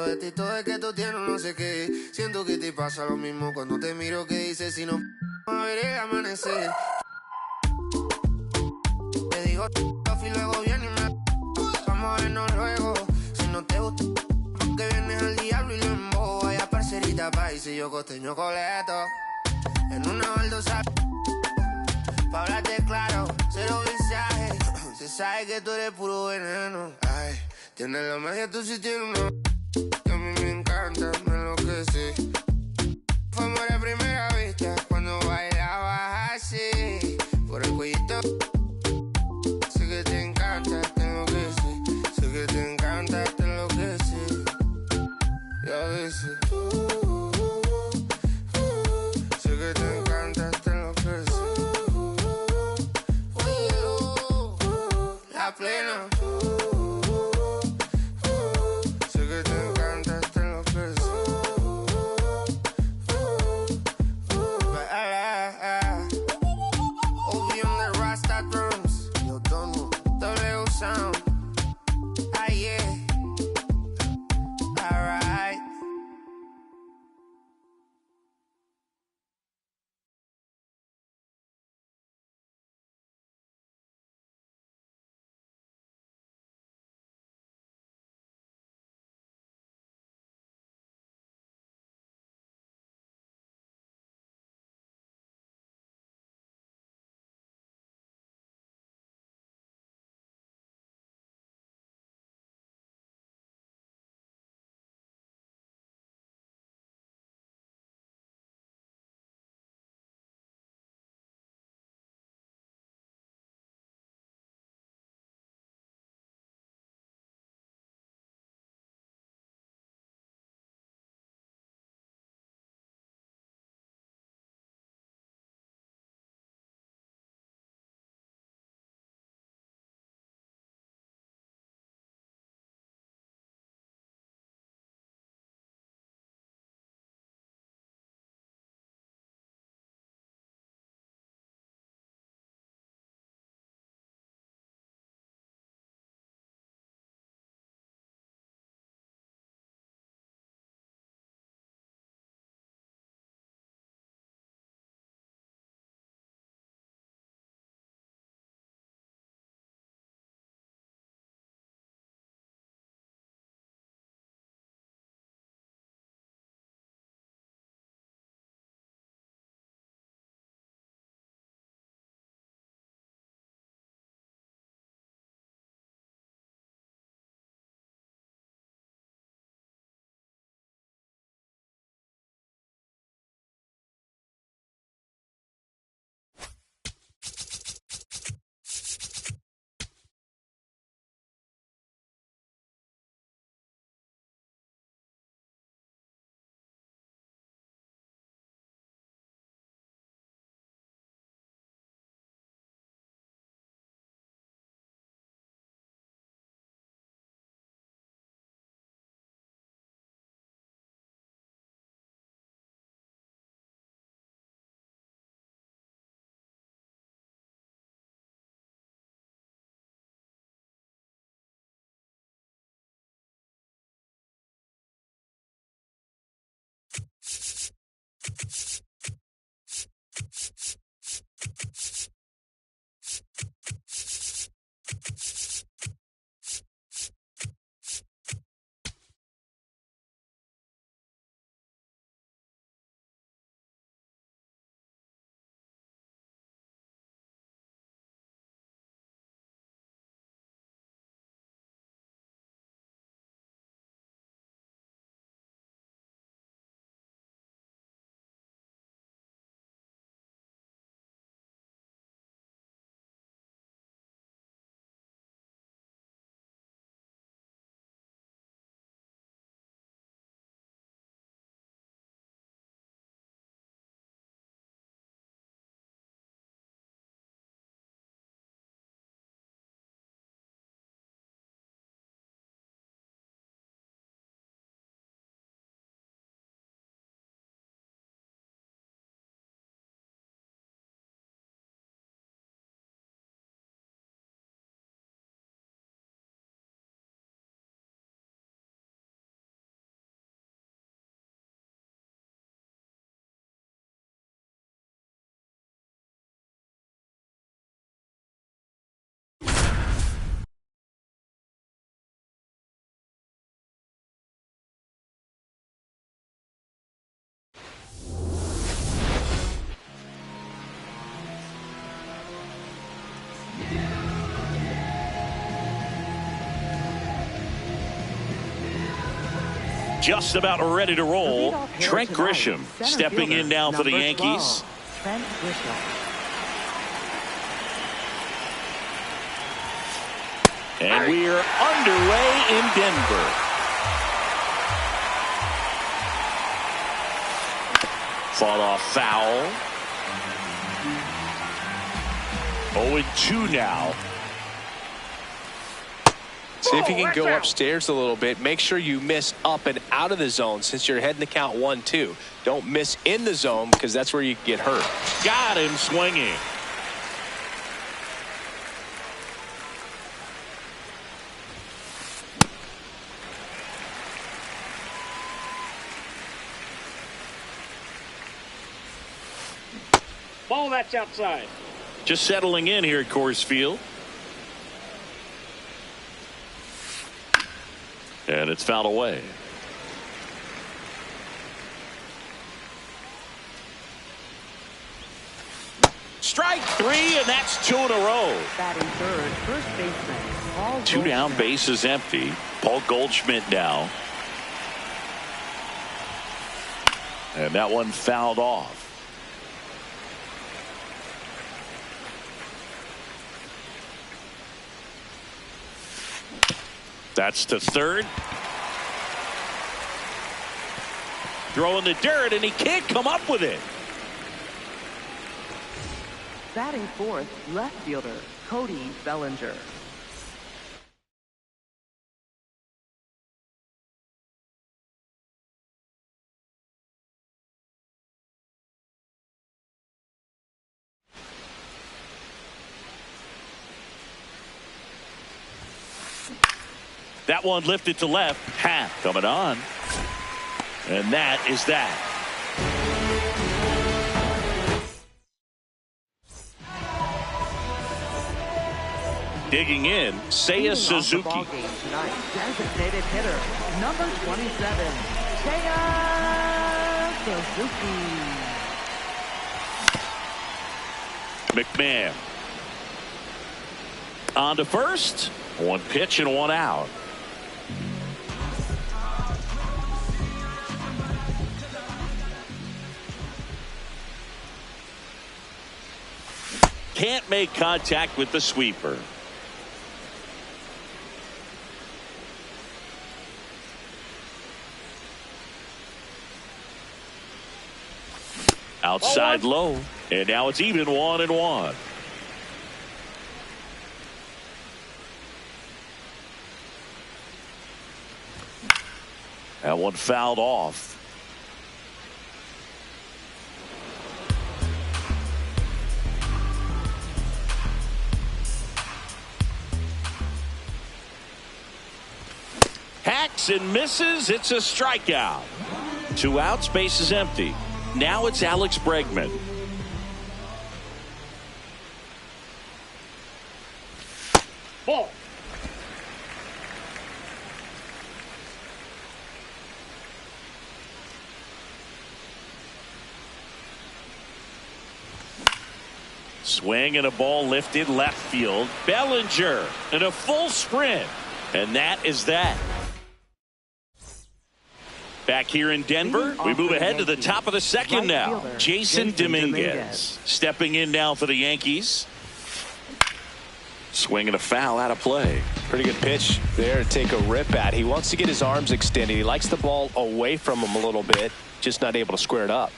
vestido de que tú tienes no sé qué. Siento que te pasa lo mismo cuando te miro, que dices si no a ver el amanecer. Te digo y luego viene y me vamos a vernos luego. Si no te gusta, porque vienes al diablo y lo embobo. Vaya parcerita país y yo costeño coleto. En una baldosa, pa' hablarte claro, cero visaje. Se sabe que tú eres puro veneno. Ay, tienes la magia, tú sí tienes una que a mí me encanta, me enloquece. Fue amor a primera vista cuando bailabas así. Por el cuellito, sé que te encanta, te enloquece. Sé que te encanta, te enloquece. Y a veces sé que te encanta, te enloquece. La plena. Sé que te encanta, te enloquece. Obi on the Rasta drums. Yo tono, W sound. Ah yeah. Alright. just about ready to roll. Trent Grisham stepping in now for the Yankees. Trent Grisham. And we're underway in Denver. Fought off foul. 0-2 now. See if you can go upstairs a little bit. Make sure you miss up and out of the zone since you're heading to count 1-2. Don't miss in the zone because that's where you can get hurt. Got him swinging. Ball that's outside. Just settling in here at Coors Field. And it's fouled away. Strike three, and that's 2 in a row. Batting third, first baseman. Paul 2 down, Goldschmidt. bases empty. Paul Goldschmidt now. And that one fouled off. That's to third. Throwing the dirt, and he can't come up with it. Batting fourth, left fielder, Cody Bellinger. That one lifted to left. Half coming on. And that is that. Digging in, Seiya Suzuki. Designated hitter, number 27, Seiya Suzuki. McMahon. On to first. 1 pitch and 1 out. Can't make contact with the sweeper. Outside low, and now it's even 1-1. That one fouled off. Hacks and misses. It's a strikeout. 2 outs, base is empty. Now it's Alex Bregman. Ball. Swing and a ball lifted left field. Bellinger in a full sprint. And that is that. Back here in Denver, we move ahead to the top of the second now. Jason Dominguez stepping in now for the Yankees. Swinging a foul out of play. Pretty good pitch there to take a rip at. He wants to get his arms extended. He likes the ball away from him a little bit, just not able to square it up.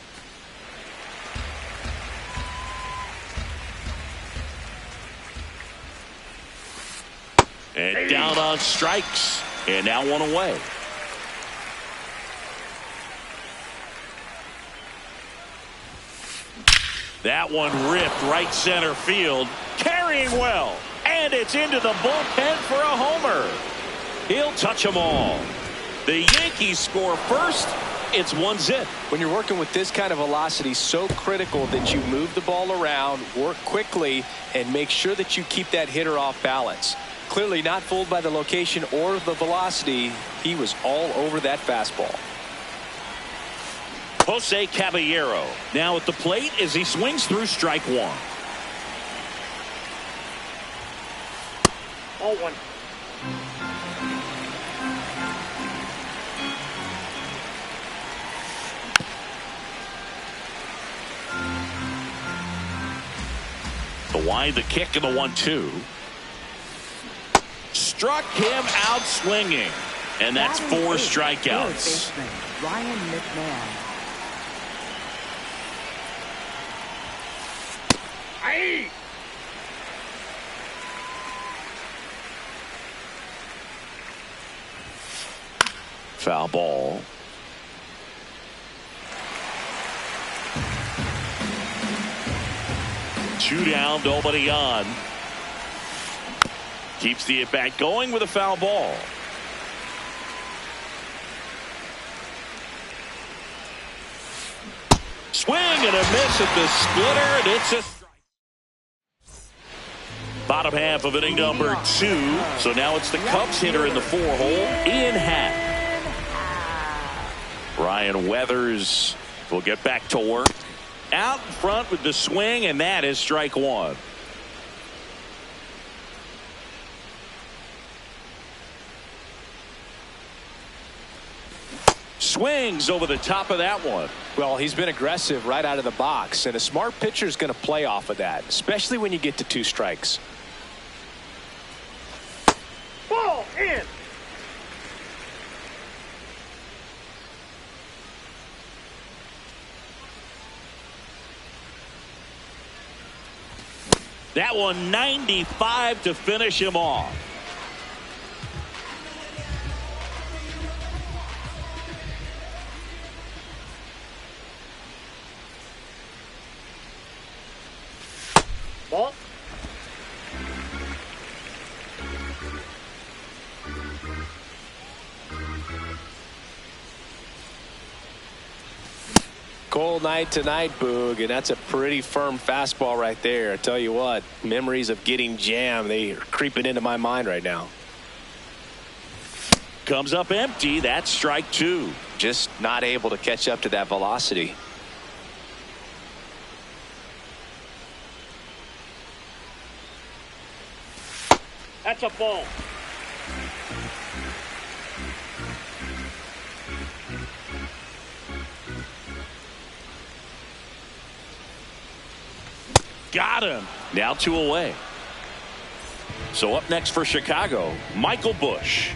And down on strikes. And now 1 away. That one ripped right center field. Carrying well. And it's into the bullpen for a homer. He'll touch them all. The Yankees score first. It's 1-0. When you're working with this kind of velocity, so critical that you move the ball around, work quickly, and make sure that you keep that hitter off balance. Clearly not fooled by the location or the velocity. He was all over that fastball. Jose Caballero now at the plate as he swings through strike 1. Ball 1. Wide the kick and the 1-2. Struck him out swinging. And that's 4 strikeouts. Ryan McMahon. Aye. Foul ball. Two down, nobody on. Keeps the at-bat going with a foul ball. Swing and a miss at the splitter, and it's a strike. Bottom half of inning number 2. So now it's the Cubs hitter in the 4-hole, Ian Happ. Ryan Weathers will get back to work. Out in front with the swing, and that is strike 1. Swings over the top of that one. Well, he's been aggressive right out of the box, and a smart pitcher is going to play off of that, especially when you get to 2 strikes. Ball in. That one 95 to finish him off. Ball. Cold night tonight, Boog, and that's a pretty firm fastball right there. I tell you what, memories of getting jammed, they are creeping into my mind right now. Comes up empty. That's strike 2. Just not able to catch up to that velocity. That's a ball. Got him. Now 2 away. So up next for Chicago, Michael Busch.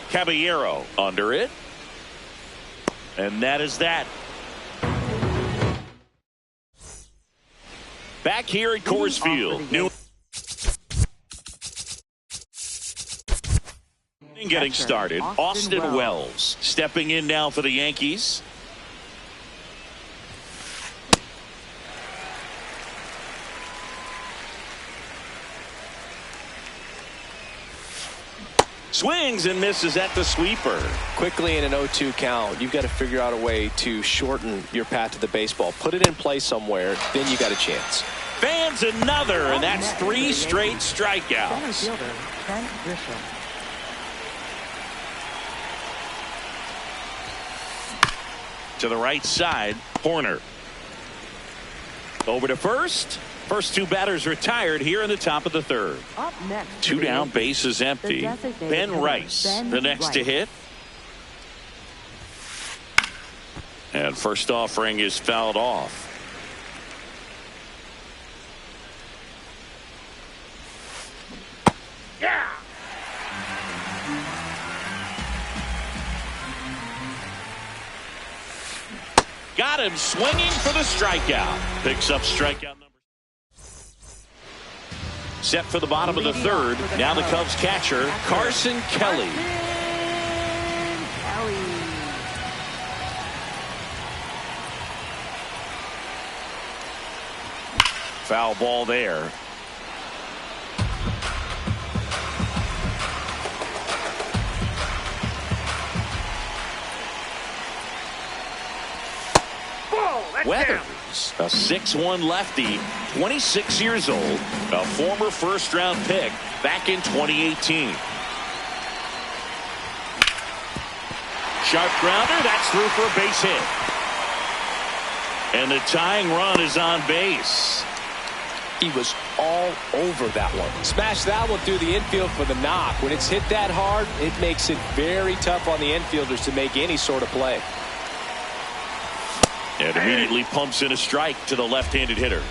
Caballero under it. And that is that. Back here at Coors Field. New getting started. Austin Wells stepping in now for the Yankees. Swings and misses at the sweeper. Quickly in an 0-2 count, you've got to figure out a way to shorten your path to the baseball. Put it in play somewhere, then you got a chance. Fans another, and that's 3 straight strikeouts. Center fielder, Trent Grisham. To the right side, Horner. Over to first. First 2 batters retired here in the top of the 3rd. Up next, 2 down, bases empty. Ben Rice, the next to hit. And first offering is fouled off. Yeah. Got him swinging for the strikeout. Picks up strikeout number. Set for the bottom of the 3rd. Now the Cubs catcher, Carson Kelly. Foul ball there. Weathers, a 6'1" lefty, 26 years old, a former first-round pick back in 2018. Sharp grounder, that's through for a base hit. And the tying run is on base. He was all over that one. Smashed that one through the infield for the knock. When it's hit that hard, it makes it very tough on the infielders to make any sort of play. And immediately pumps in a strike to the left-handed hitter.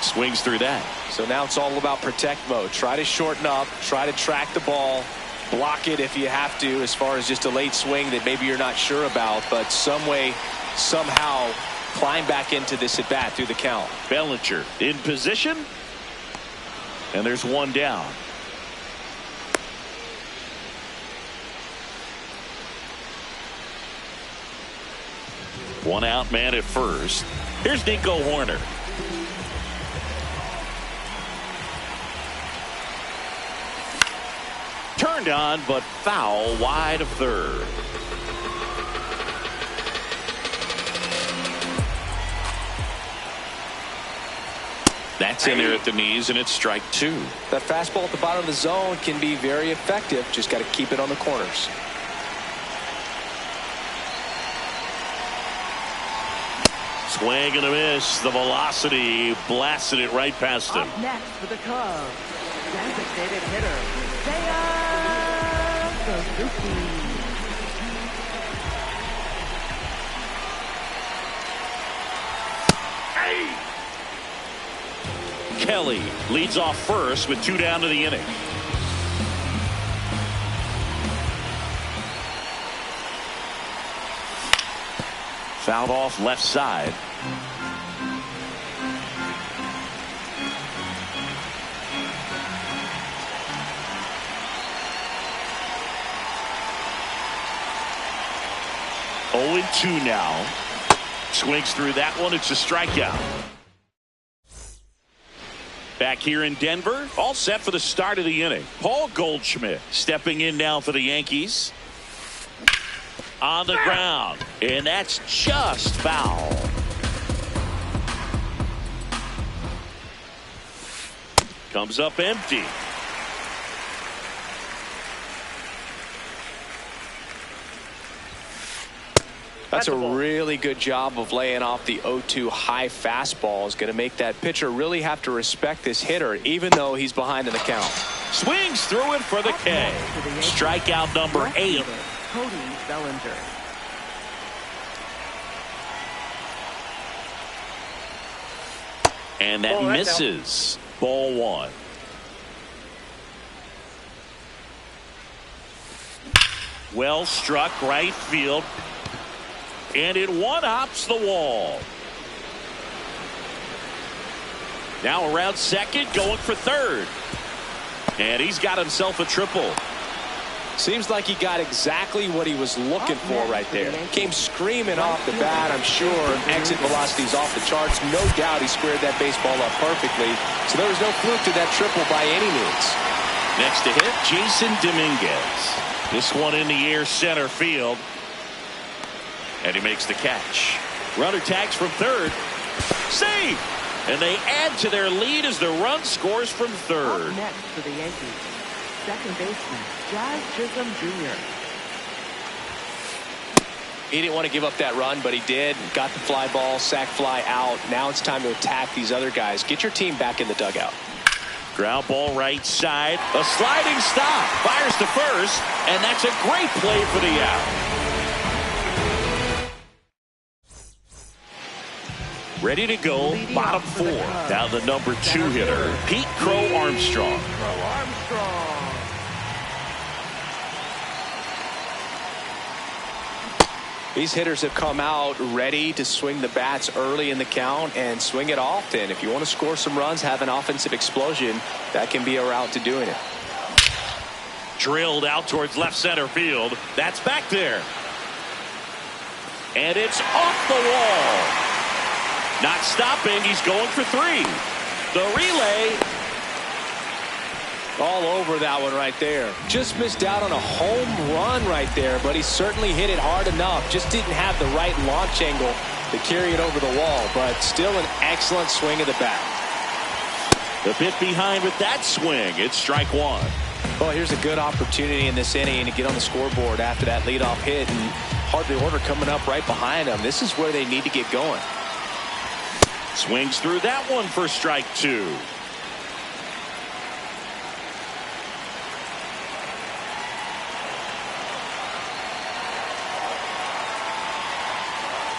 Swings through that. So now it's all about protect mode. Try to shorten up, try to track the ball, block it if you have to, as far as just a late swing that maybe you're not sure about, but some way, somehow climb back into this at bat through the count. Bellinger in position, and there's one down. One out man at first. Here's Nico Horner. Turned on, but foul wide of third. That's in there at the knees, and it's strike two. That fastball at the bottom of the zone can be very effective. Just got to keep it on the corners. Swing and a miss. The velocity blasted it right past him. Up next for the Cubs, designated hitter, Suzuki. Kelly leads off first with two down to the inning. Fouled off left side. Oh, 0-2 now. Swings through that one. It's a strikeout. Back here in Denver, all set for the start of the inning. Paul Goldschmidt stepping in now for the Yankees. On the ground, and that's just foul. Comes up empty. That's a really good job of laying off the 0-2 high fastball. Is going to make that pitcher really have to respect this hitter, even though he's behind in the count. Swings through it for the K. Strikeout number 8. Cody Bellinger. And that misses. Ball one. Well struck right field. And it one-hops the wall. Now around second, going for third. And he's got himself a triple. Seems like he got exactly what he was looking for right there. Came screaming off the bat, I'm sure. Exit velocity's off the charts. No doubt he squared that baseball up perfectly. So there was no fluke to that triple by any means. Next to hit, Jason Dominguez. This one in the air center field. And he makes the catch. Runner tags from third. Save! And they add to their lead as the run scores from third. Up next for the Yankees, second baseman, Jazz Chisholm Jr. He didn't want to give up that run, but he did. Got the fly ball, sac fly out. Now it's time to attack these other guys. Get your team back in the dugout. Ground ball right side. A sliding stop. Fires to first. And that's a great play for the out. Ready to go, bottom four. Now the number 2 hitter, Pete Crow Armstrong. These hitters have come out ready to swing the bats early in the count and swing it often. If you want to score some runs, have an offensive explosion, that can be a route to doing it. Drilled out towards left center field. That's back there. And it's off the wall. Not stopping. He's going for 3. The relay. All over that one right there. Just missed out on a home run right there, but he certainly hit it hard enough. Just didn't have the right launch angle to carry it over the wall, but still an excellent swing of the bat. A bit behind with that swing. It's strike 1. Well, here's a good opportunity in this inning to get on the scoreboard after that leadoff hit, and hardly order coming up right behind them. This is where they need to get going. Swings through that one for strike two.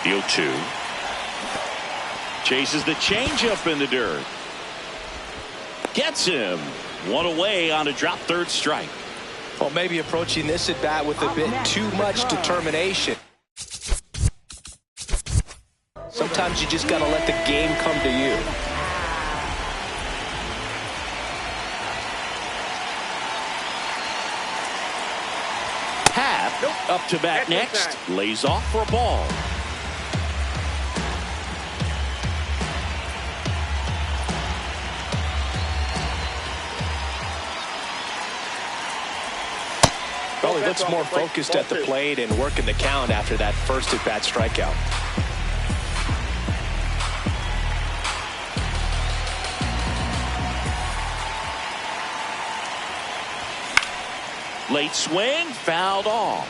The 0-2. Chases the changeup in the dirt. Gets him. One away on a drop third strike. Well, maybe approaching this at bat with a bit too much determination. Sometimes you just got to let the game come to you. Happ up to bat next. Lays off for a ball. Well, he looks more focused at the plate and working the count after that first at-bat strikeout. Late swing, fouled off.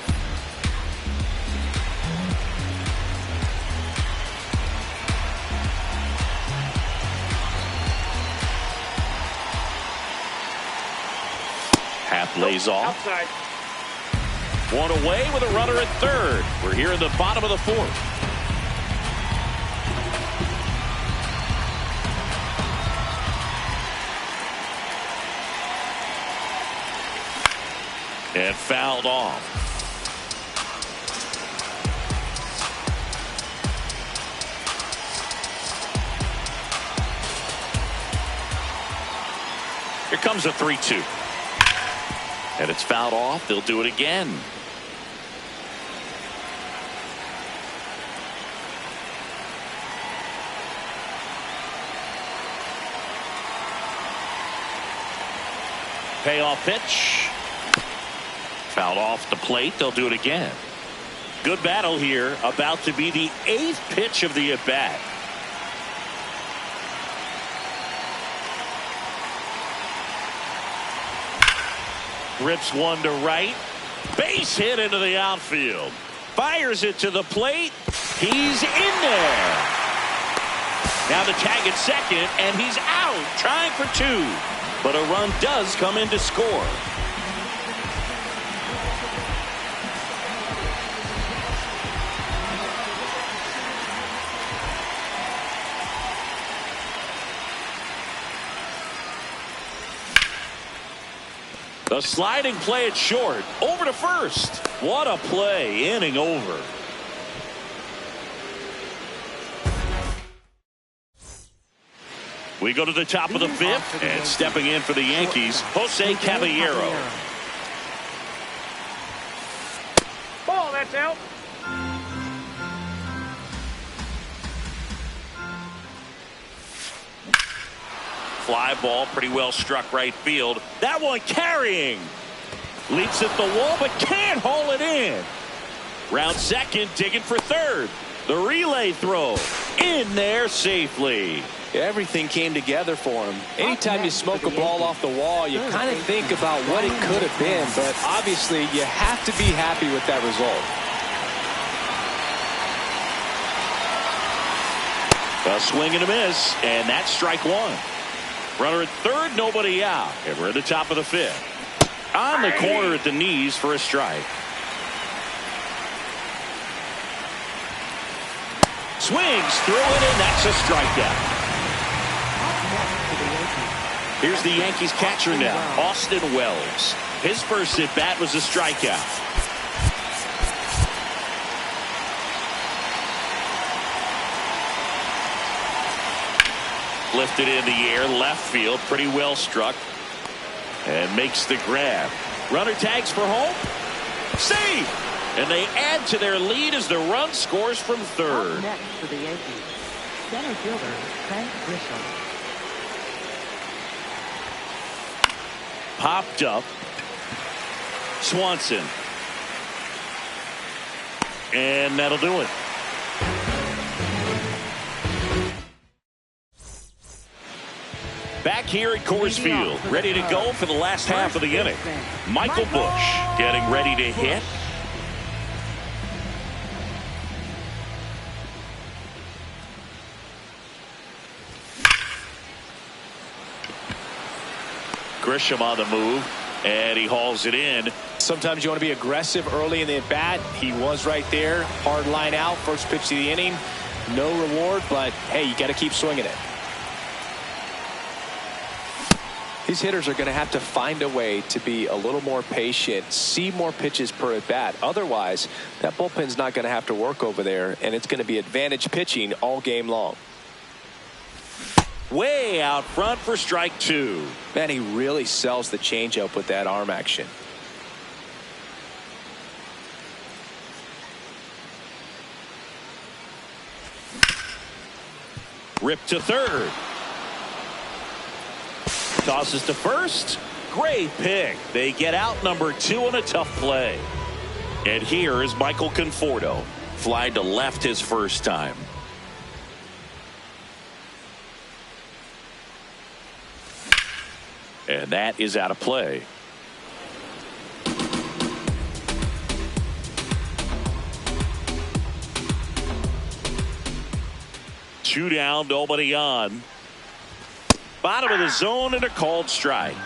Happ lays off. Outside. One away with a runner at third. We're here in the bottom of the fourth. And fouled off. Here comes a 3-2. And it's fouled off. They'll do it again. Payoff pitch. Fouled off the plate. They'll do it again. Good battle here. About to be the 8th pitch of the at-bat. Rips one to right. Base hit into the outfield. Fires it to the plate. He's in there. Now the tag at second, and he's out, trying for two. But a run does come in to score. The sliding play at short. Over to first. What a play. Inning over. We go to the top of the fifth, and stepping in for the Yankees, Jose Caballero. Ball, that's out. Fly ball, pretty well struck right field. That one carrying. Leaps at the wall, but can't haul it in. Round second, digging for third. The relay throw. In there safely. Everything came together for him. Anytime you smoke a ball off the wall, you kind of think about what it could have been, but obviously you have to be happy with that result. A swing and a miss, and that's strike one. Runner at third, nobody out. And we're at the top of the fifth. On the corner at the knees for a strike. Swings through it, and that's a strikeout. Here's the Yankees catcher now, Austin Wells. His first at bat was a strikeout. Lifted in the air, left field, pretty well struck, and makes the grab. Runner tags for home. Save! And they add to their lead as the run scores from third. Up next for the Yankees, center fielder Frank Grisham. Popped up. Swanson. And that'll do it. Back here at Coors Field, ready to go for the last half of the inning. Michael Busch getting ready to hit. Grisham on the move, and he hauls it in. Sometimes you want to be aggressive early in the at-bat. He was right there. Hard line out. First pitch of the inning. No reward, but, hey, you got to keep swinging it. These hitters are going to have to find a way to be a little more patient, see more pitches per at-bat. Otherwise, that bullpen's not going to have to work over there, and it's going to be advantage pitching all game long. Way out front for strike two. Man, he really sells the changeup with that arm action. Rip to third. Tosses to first. Great pick. They get out number 2 on a tough play. And here is Michael Conforto. Flying to left his first time. And that is out of play. Two down, nobody on. Bottom of the zone and a called strike.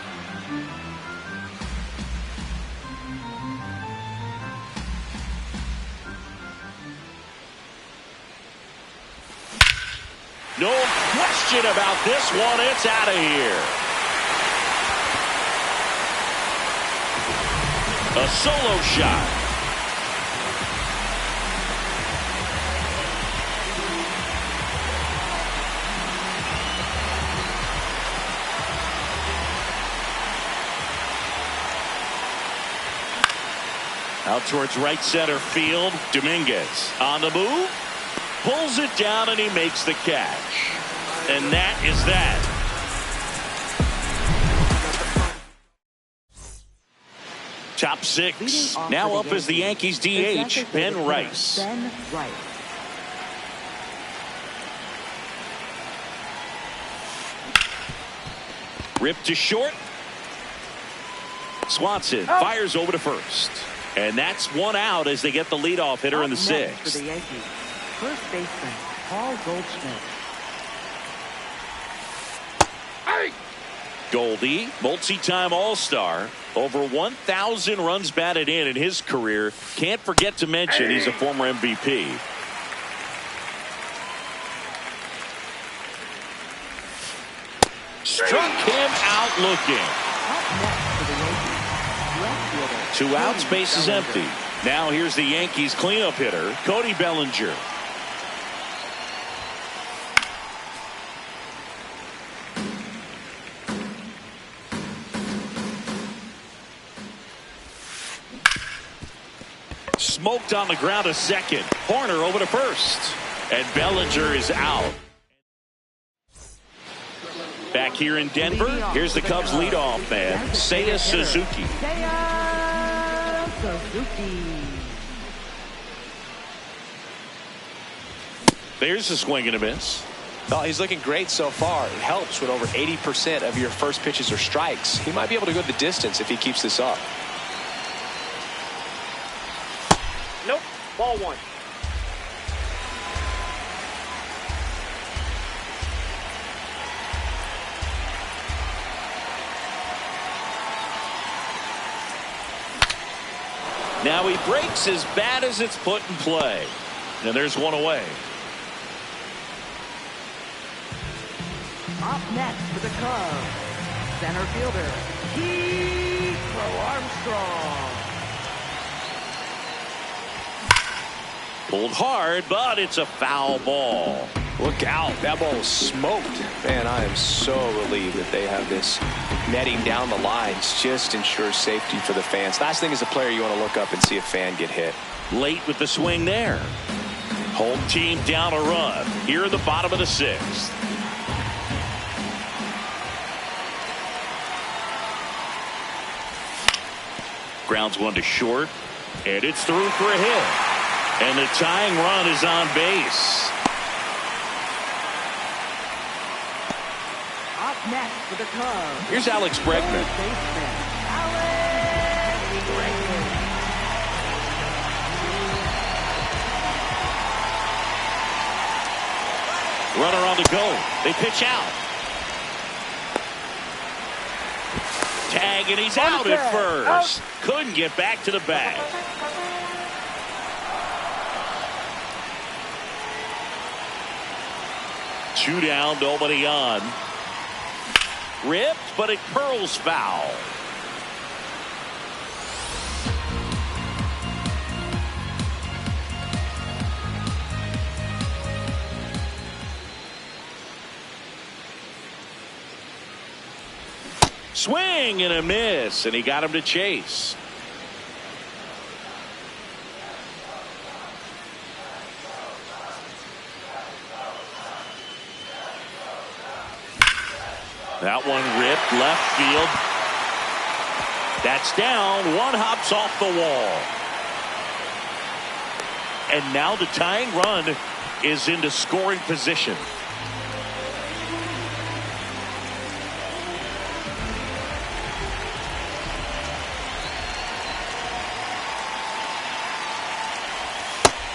No question about this one. It's out of here. A solo shot. Out towards right center field. Dominguez on the move. Pulls it down and he makes the catch. And that is that. Top six. Now up is the Yankees DH, Ben Rice. Ripped to short. Swanson fires over to first. And that's one out as they get the leadoff hitter in the sixth. For the Yankees, first baseman Paul Goldschmidt. Goldie, multi-time All-Star, over 1,000 runs batted in his career. Can't forget to mention he's a former MVP. Struck him out looking. Two outs, base is empty. Now here's the Yankees cleanup hitter, Cody Bellinger. Smoked on the ground to second. Horner over to first. And Bellinger is out. Back here in Denver, here's the Cubs leadoff man, Seiya Suzuki. There's a swing and a miss. Well, he's looking great so far. It helps when over 80% of your first pitches are strikes. He might be able to go the distance if he keeps this up. Nope. Ball one. Now he breaks as bad as it's put in play. And there's one away. Up next for the Cubs, center fielder Kiko Armstrong. Pulled hard, but it's a foul ball. Look out. That ball was smoked. Man, I am so relieved that they have this netting down the lines. Just ensures safety for the fans. Last thing as a player, you want to look up and see a fan get hit. Late with the swing there. Home team down a run here in the bottom of the sixth. Grounds one to short, and it's through for a hit. And the tying run is on base. Up next for the Cubs. Here's Alex Bregman. Baseman, Alex Bregman. Runner on the go. They pitch out. Tag, and he's out at first. Couldn't get back to the bag. Two down, nobody on. Ripped, but it curls foul. Swing and a miss, and he got him to chase. That one ripped left field. That's down. One hops off the wall. And now the tying run is into scoring position.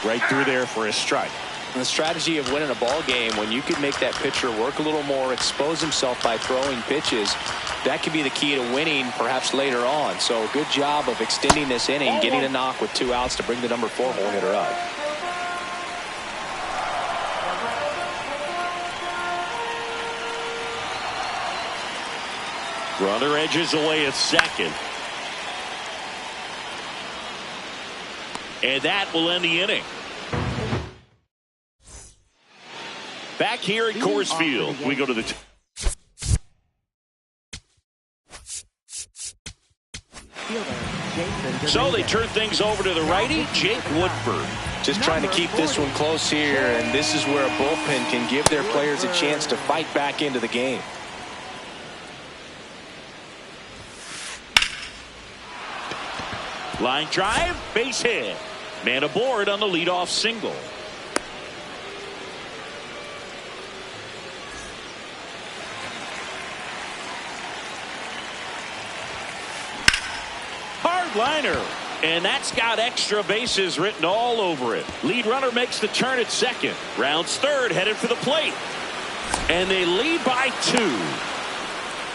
Right through there for a strike. The strategy of winning a ball game, when you can make that pitcher work a little more, expose himself by throwing pitches, that could be the key to winning perhaps later on. So good job of extending this inning, getting a knock with 2 outs to bring the number 4 hole hitter up. Runner edges away at second. And that will end the inning. Back here at Coors Field, we go to the so they turn things over to the righty, Jake Woodford. Just trying to keep this one close here, and this is where a bullpen can give their players a chance to fight back into the game. Line drive, base hit. Man aboard on the leadoff single. Hard liner. And that's got extra bases written all over it. Lead runner makes the turn at second. Rounds third, headed for the plate. And they lead by 2.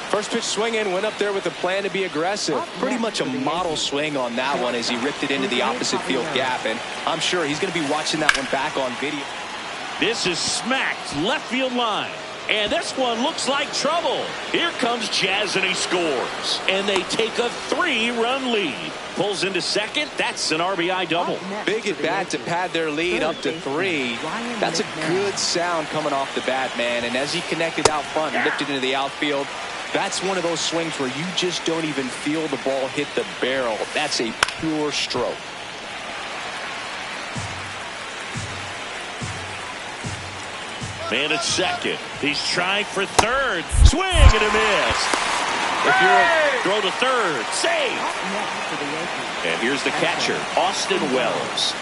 First pitch swinging, went up there with a plan to be aggressive. Pretty much a model swing on that one as he ripped it into the opposite field gap. And I'm sure he's going to be watching that one back on video. This is smacked left field line. And this one looks like trouble. Here comes Jazz, and he scores. And they take a 3-run lead. Pulls into second. That's an RBI double. Big at bat to pad their lead up to 3. That's a good sound coming off the bat, man. And as he connected out front and lifted into the outfield, that's one of those swings where you just don't even feel the ball hit the barrel. That's a pure stroke. Man at second. He's trying for third. Swing and a miss. If you're throw to third. Save. And here's the catcher, Austin Wells.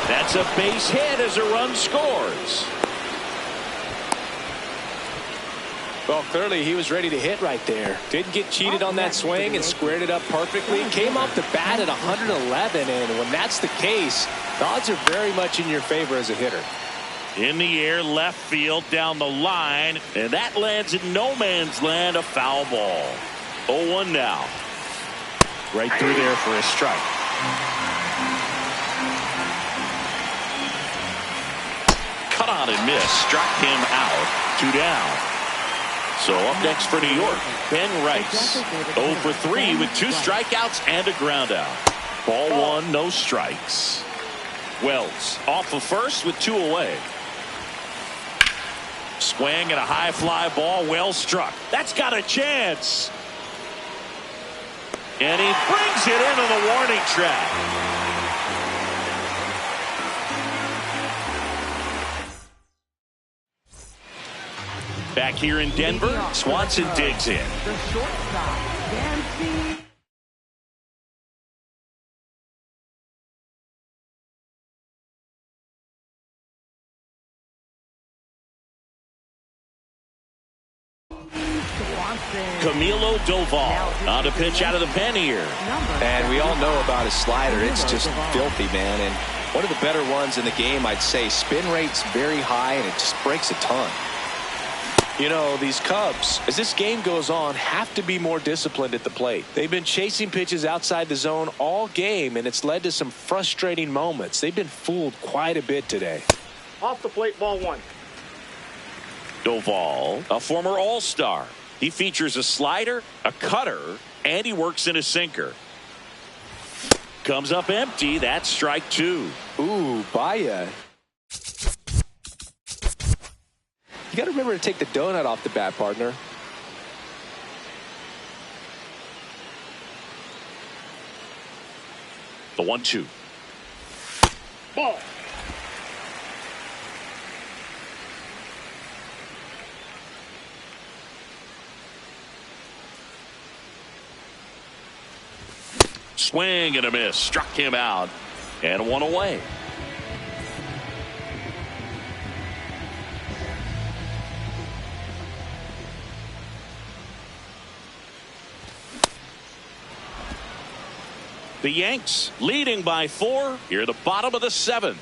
That's a base hit as a run scores. Well, clearly he was ready to hit right there. Didn't get cheated on that swing and squared it up perfectly. Came off the bat at 111, and when that's the case, the odds are very much in your favor as a hitter. In the air, left field, down the line, and that lands in no man's land, a foul ball. 0-1 now. Right through there for a strike. Cut on and miss. Struck him out. 2 down. So up next for New York, Ben Rice. 0 for 3 with 2 strikeouts and a ground out. Ball 1, no strikes. Wells off of first with 2 away. Swing and a high fly ball. Wells struck. That's got a chance. And he brings it into the warning track. Back here in Denver, Swanson digs in. The shortstop, Camilo Doval on the pitch out of the pen here. And we all know about his slider. It's just filthy, man. And one of the better ones in the game, I'd say. Spin rate's very high, and it just breaks a ton. You know, these Cubs, as this game goes on, have to be more disciplined at the plate. They've been chasing pitches outside the zone all game, and it's led to some frustrating moments. They've been fooled quite a bit today. Off the plate, ball one. Doval, a former All-Star. He features a slider, a cutter, and he works in a sinker. Comes up empty. That's strike two. Ooh, Baya. You got to remember to take the donut off the bat, partner. The 1-2. Ball. Swing and a miss. Struck him out. And one away. The Yanks leading by 4 here at the bottom of the 7th.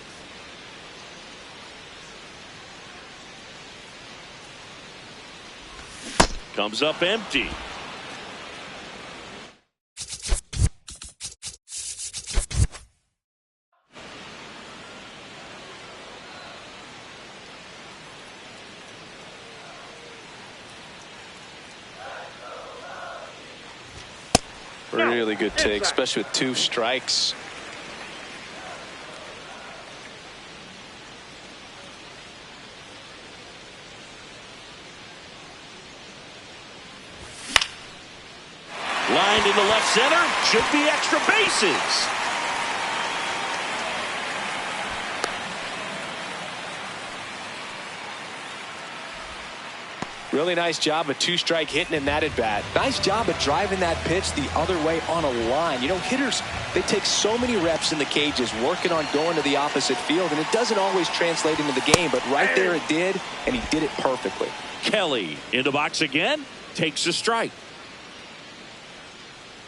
Comes up empty. Really good take, especially with 2 strikes. Lined into left center. Should be extra bases. Really nice job of 2-strike hitting in that at bat. Nice job of driving that pitch the other way on a line. You know, hitters, they take so many reps in the cages working on going to the opposite field, and it doesn't always translate into the game, but right there it did, and he did it perfectly. Kelly in the box again, takes a strike.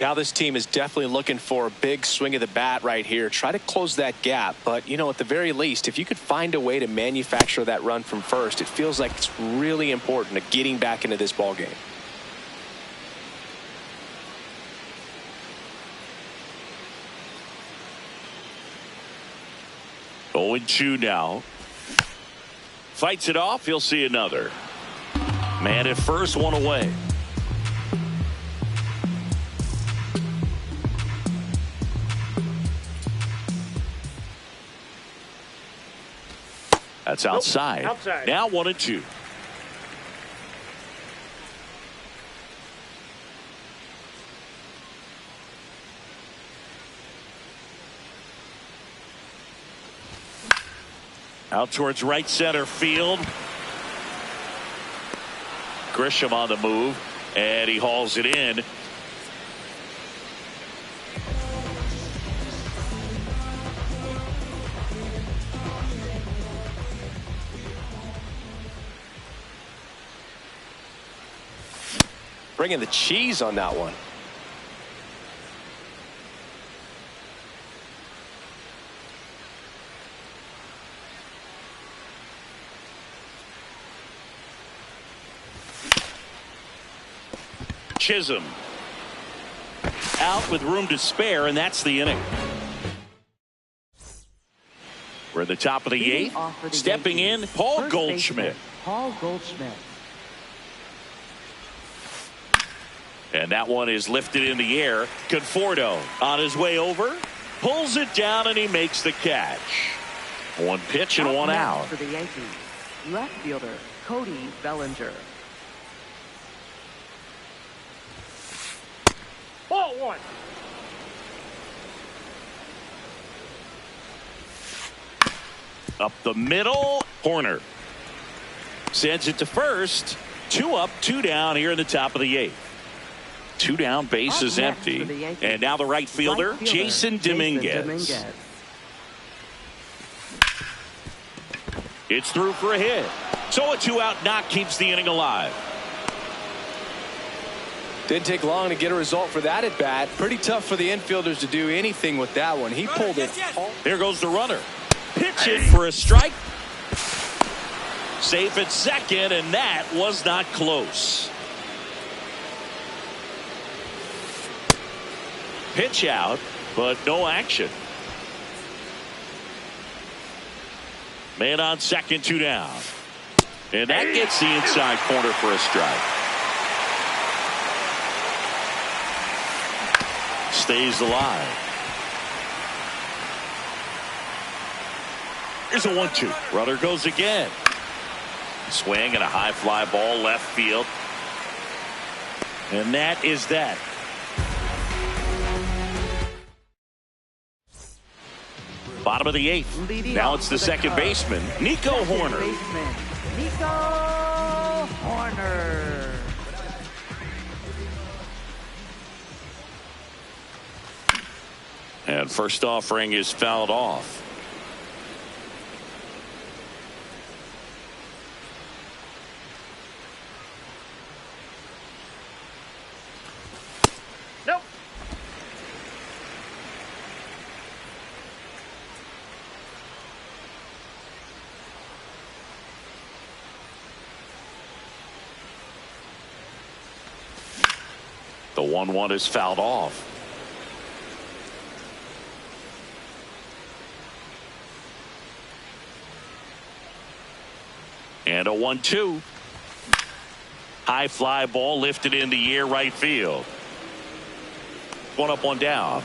Now this team is definitely looking for a big swing of the bat right here. Try to close that gap. But, you know, at the very least, if you could find a way to manufacture that run from first, it feels like it's really important to getting back into this ball game. Oh, and 2 now. Fights it off. He'll see another. Man at first, 1 away. That's outside. Nope, outside. Now 1-2. Out towards right center field. Grisham on the move, and he hauls it in. Bringing the cheese on that one. Chisholm out with room to spare, and that's the inning. We're at the top of the 8th. Stepping in, Paul Goldschmidt. Paul Goldschmidt. And that one is lifted in the air. Conforto on his way over, pulls it down, and he makes the catch. 1 pitch and 1 out. For the Yankees, left fielder Cody Bellinger. Ball one. Up the middle, Horner sends it to first. 2 up, 2 down here in the top of the 8th. 2 down, base is empty. And now the right fielder, Jason Dominguez. It's through for a hit. So a 2-out knock keeps the inning alive. Didn't take long to get a result for that at bat. Pretty tough for the infielders to do anything with that one. He pulled it. Here goes the runner. Pitch it for a strike. Safe at second, and that was not close. Pitch out, but no action. Man on second, 2 down. And that gets the inside corner for a strike. Stays alive. Here's a 1-2. Runner goes again. Swing and a high fly ball left field. And that is that. Bottom of the 8th. Now it's the second baseman, Nico Horner. Nico Horner. And first offering is fouled off. Nope. The 1-1 is fouled off. And a 1-2. High fly ball lifted in the air right field. 1 up, 1 down.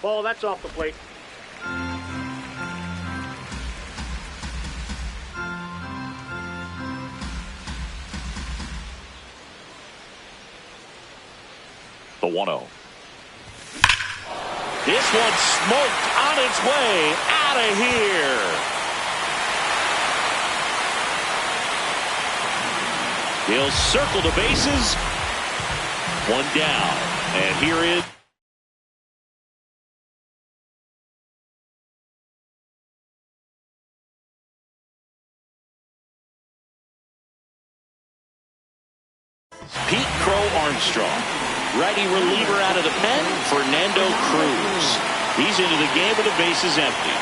Ball, that's off the plate. The 1-0. This one smoked on its way out of here. He'll circle the bases. 1 down. And here is Pete Crow Armstrong. Righty reliever out of the pen, Fernando Cruz. He's into the game with the bases empty.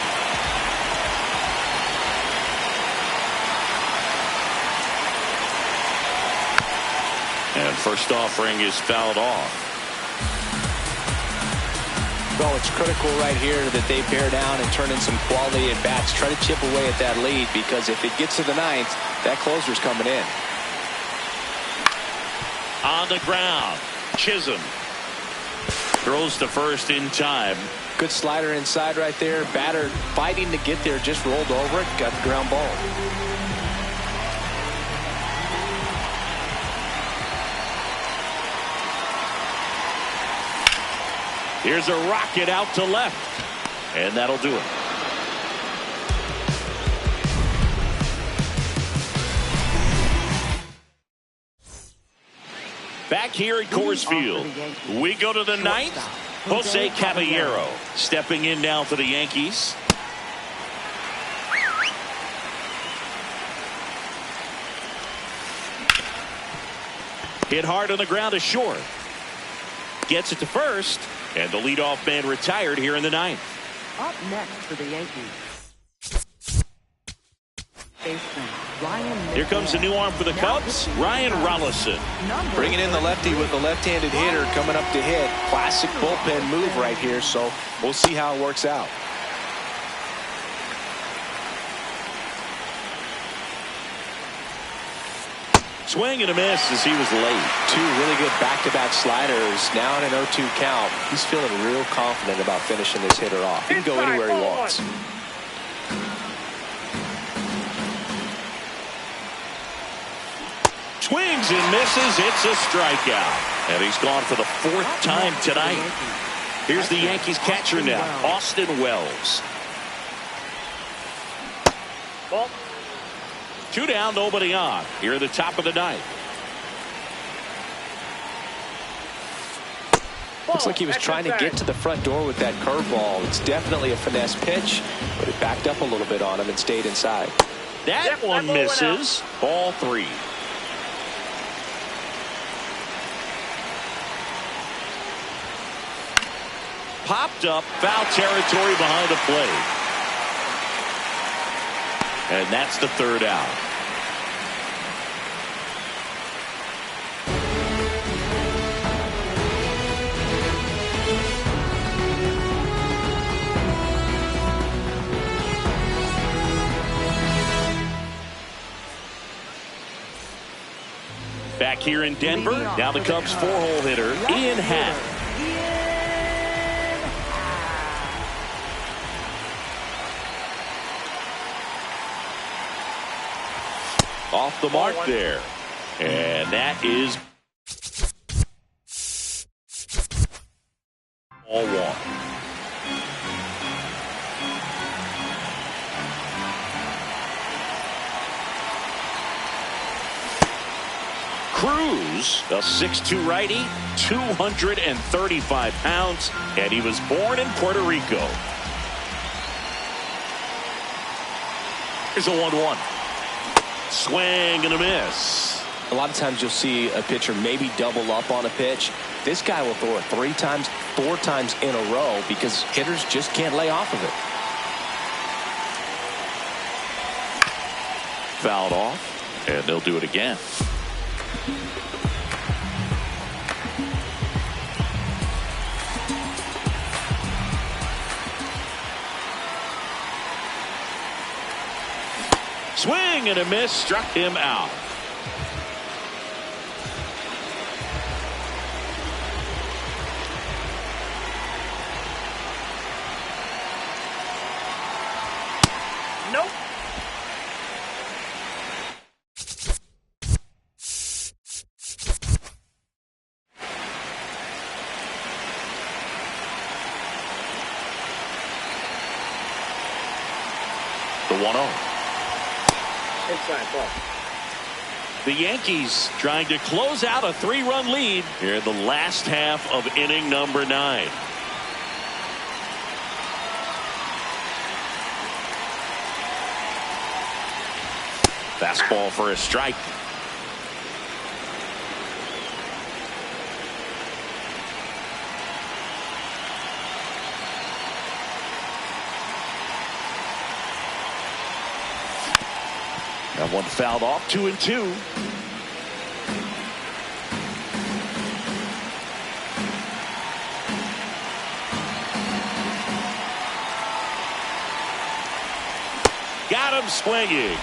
And first offering is fouled off. Well, it's critical right here that they bear down and turn in some quality at bats. Try to chip away at that lead, because if it gets to the 9th, that closer's coming in. On the ground, Chisholm throws to first in time. Good slider inside right there. Batter fighting to get there, just rolled over it, got the ground ball. Here's a rocket out to left, and that'll do it. Back here at Coors Field, we go to the 9th. Jose Caballero stepping in now for the Yankees. Hit hard on the ground to short. Gets it to first, and the leadoff man retired here in the 9th. Up next for the Yankees. Baseman, Ryan. Here comes a new arm for the Cubs, Ryan Rollison. Bringing in the lefty with the left-handed hitter coming up to hit. Classic bullpen move right here, so we'll see how it works out. Swing and a miss as he was late. 2 really good back-to-back sliders. Now in an 0-2 count. He's feeling real confident about finishing this hitter off. He can go anywhere he wants. Swings and misses. It's a strikeout. And he's gone for the 4th time tonight. Here's the Yankees catcher now, Austin Wells. Ball. 2 down, nobody on. Here at the top of the 9th. Looks like he was trying to get to the front door with that curveball. It's definitely a finesse pitch, but it backed up a little bit on him and stayed inside. That one misses. Ball 3. Popped up, foul territory behind the plate. And that's the 3rd out. Back here in Denver, now the Cubs 4-hole hitter, Ian Happ. Off the mark there. And that is ball 1. Cruz, a 6'2" righty, 235 pounds, and he was born in Puerto Rico. Here's a 1-1. Swing and a miss. A lot of times you'll see a pitcher maybe double up on a pitch. This guy will throw it 3 times, 4 times in a row because hitters just can't lay off of it. Fouled off, and they'll do it again. Swing and a miss, struck him out. Nope. The 1-0. Inside ball. The Yankees trying to close out a 3-run lead here in the last half of inning number 9. Fastball for a strike. That one fouled off, 2-2. Got him swinging.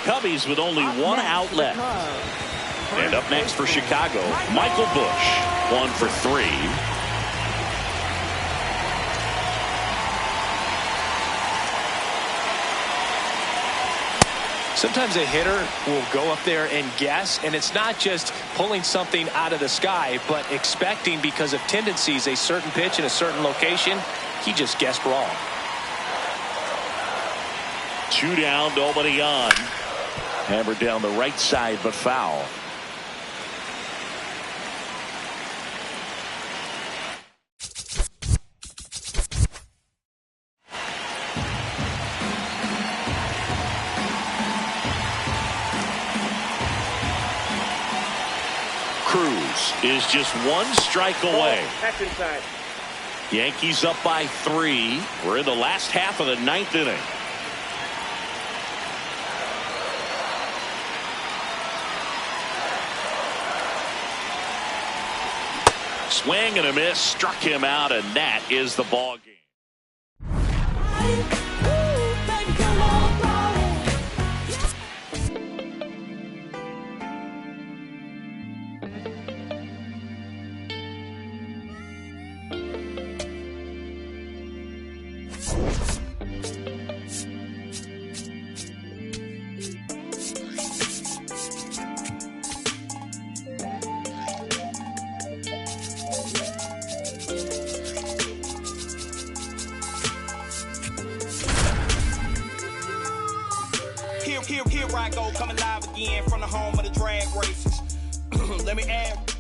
Cubbies with only 1 out left. And up next for Chicago, Michael Busch, 1 for 3. Sometimes a hitter will go up there and guess, and it's not just pulling something out of the sky, but expecting because of tendencies a certain pitch in a certain location. He just guessed wrong. 2 down, nobody on. Hammered down the right side, but foul. Cruz is just 1 strike away. That's inside. Yankees up by 3. We're in the last half of the 9th inning. Swing and a miss, struck him out, and that is the ball game. Here I go, coming live again from the home of the drag races. Let me add